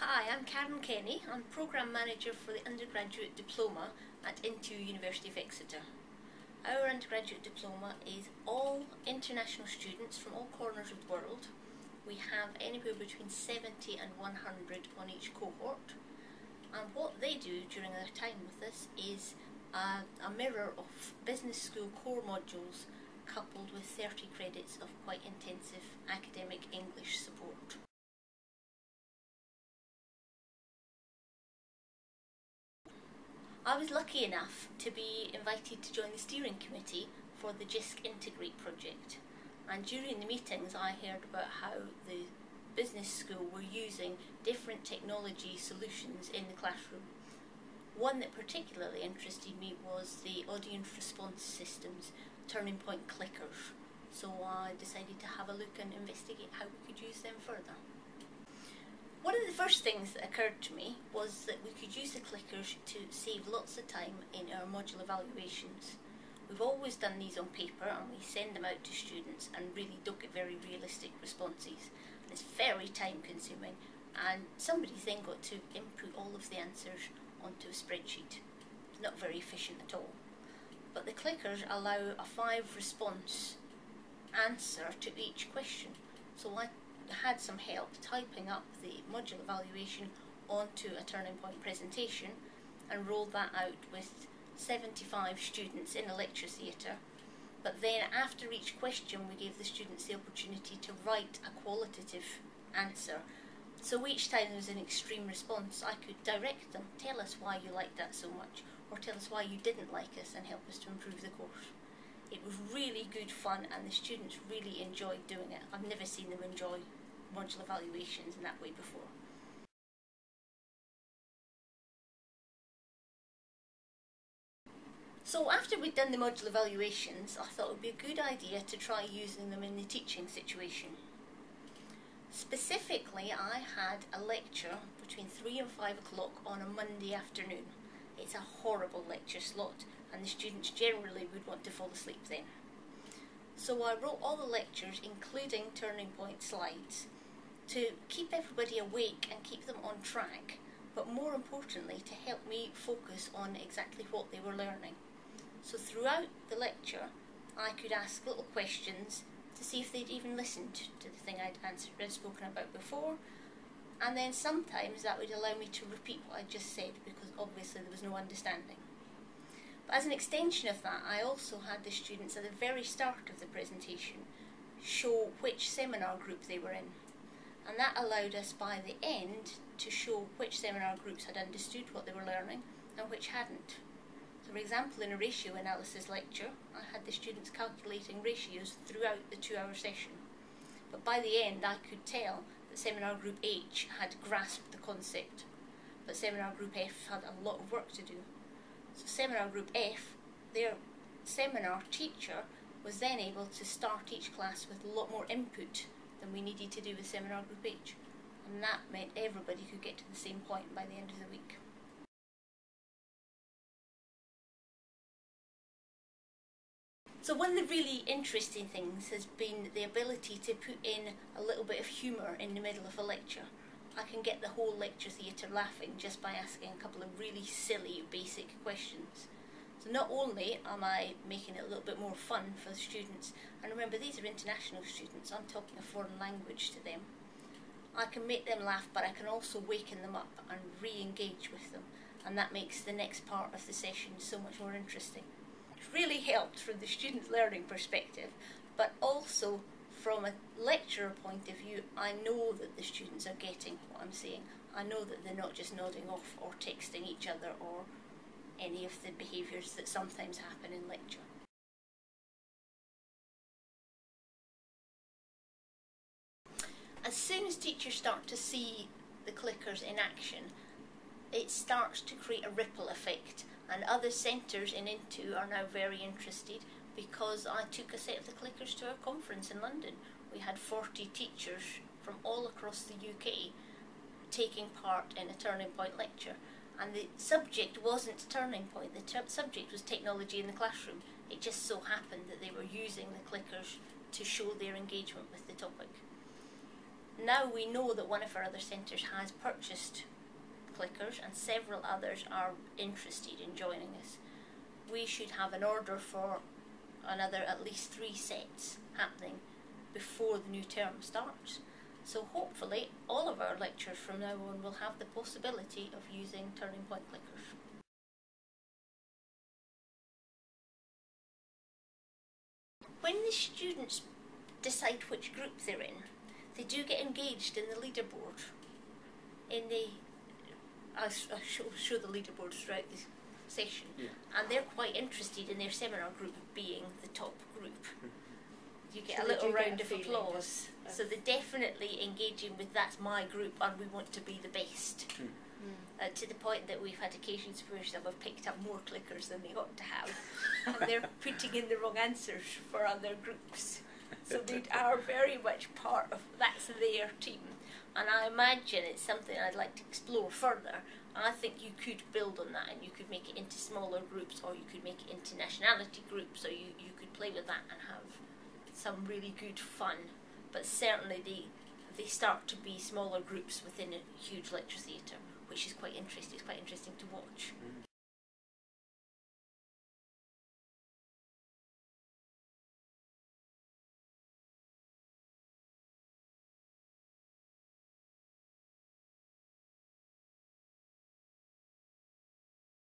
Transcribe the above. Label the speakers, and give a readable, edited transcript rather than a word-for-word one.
Speaker 1: Hi, I'm Karen Kenny. I'm Programme Manager for the Undergraduate Diploma at INTO University of Exeter. Our undergraduate diploma is all international students from all corners of the world. We have anywhere between 70 and 100 on each cohort. And what they do during their time with us is a mirror of business school core modules coupled with 30 credits of quite intensive academic English support. I was lucky enough to be invited to join the steering committee for the JISC Integrate project, and during the meetings I heard about how the business school were using different technology solutions in the classroom. One that particularly interested me was the audience response systems, Turning Point clickers, so I decided to have a look and investigate how we could use them further. One of the first things that occurred to me was that we could use the clickers to save lots of time in our module evaluations. We've always done these on paper and we send them out to students and really don't get very realistic responses. And it's very time consuming, and somebody's then got to input all of the answers onto a spreadsheet. It's not very efficient at all. But the clickers allow a 5-response answer to each question. So I had some help typing up the module evaluation onto a Turning Point presentation and rolled that out with 75 students in a lecture theatre. But then after each question we gave the students the opportunity to write a qualitative answer. So each time there was an extreme response, I could direct them, tell us why you liked that so much, or tell us why you didn't like us and help us to improve the course. It was really good fun and the students really enjoyed doing it. I've never seen them enjoy module evaluations in that way before. So after we'd done the module evaluations, I thought it would be a good idea to try using them in the teaching situation. Specifically, I had a lecture between 3 and 5 o'clock on a Monday afternoon. It's a horrible lecture slot and the students generally would want to fall asleep then. So I wrote all the lectures, including Turning Point slides, to keep everybody awake and keep them on track, but more importantly to help me focus on exactly what they were learning. So throughout the lecture I could ask little questions to see if they'd even listened to the thing I'd spoken about before, and then sometimes that would allow me to repeat what I just said because obviously there was no understanding. But as an extension of that, I also had the students at the very start of the presentation show which seminar group they were in, and that allowed us by the end to show which seminar groups had understood what they were learning and which hadn't. So for example, in a ratio analysis lecture, I had the students calculating ratios throughout the 2-hour session. But by the end I could tell that seminar group H had grasped the concept, but seminar group F had a lot of work to do. So seminar group F, their seminar teacher was then able to start each class with a lot more input than we needed to do with seminar group H, and that meant everybody could get to the same point by the end of the week. So one of the really interesting things has been the ability to put in a little bit of humour in the middle of a lecture. I can get the whole lecture theatre laughing just by asking a couple of really silly basic questions. So not only am I making it a little bit more fun for the students, and remember these are international students, I'm talking a foreign language to them, I can make them laugh, but I can also waken them up and re-engage with them, and that makes the next part of the session so much more interesting. It's really helped from the students' learning perspective, but also from a lecturer point of view, I know that the students are getting what I'm saying. I know that they're not just nodding off or texting each other or any of the behaviours that sometimes happen in lecture. As soon as teachers start to see the clickers in action, it starts to create a ripple effect, and other centres in INTO are now very interested because I took a set of the clickers to a conference in London. We had 40 teachers from all across the UK taking part in a Turning Point lecture, and the subject wasn't Turning Point, the subject was technology in the classroom. It just so happened that they were using the clickers to show their engagement with the topic. now we know that one of our other centres has purchased clickers and several others are interested in joining us. We should have an order for another at least 3 sets happening before the new term starts. So hopefully all of our lectures from now on will have the possibility of using Turning Point clickers. When the students decide which group they're in, they do get engaged in the leaderboard. I'll show the leaderboard throughout the session, and they're quite interested in their seminar group being the top group. You get a little round of applause. So they're definitely engaging with that's my group and we want to be the best. To the point that we've had occasions where some have picked up more clickers than they ought to have, and they're putting in the wrong answers for other groups. So they are very much part of, that's their team. And I imagine it's something I'd like to explore further. I think you could build on that and you could make it into smaller groups, or you could make it into nationality groups, or you could play with that and have some really good fun. But certainly they start to be smaller groups within a huge lecture theatre, which is quite interesting. It's quite interesting to watch.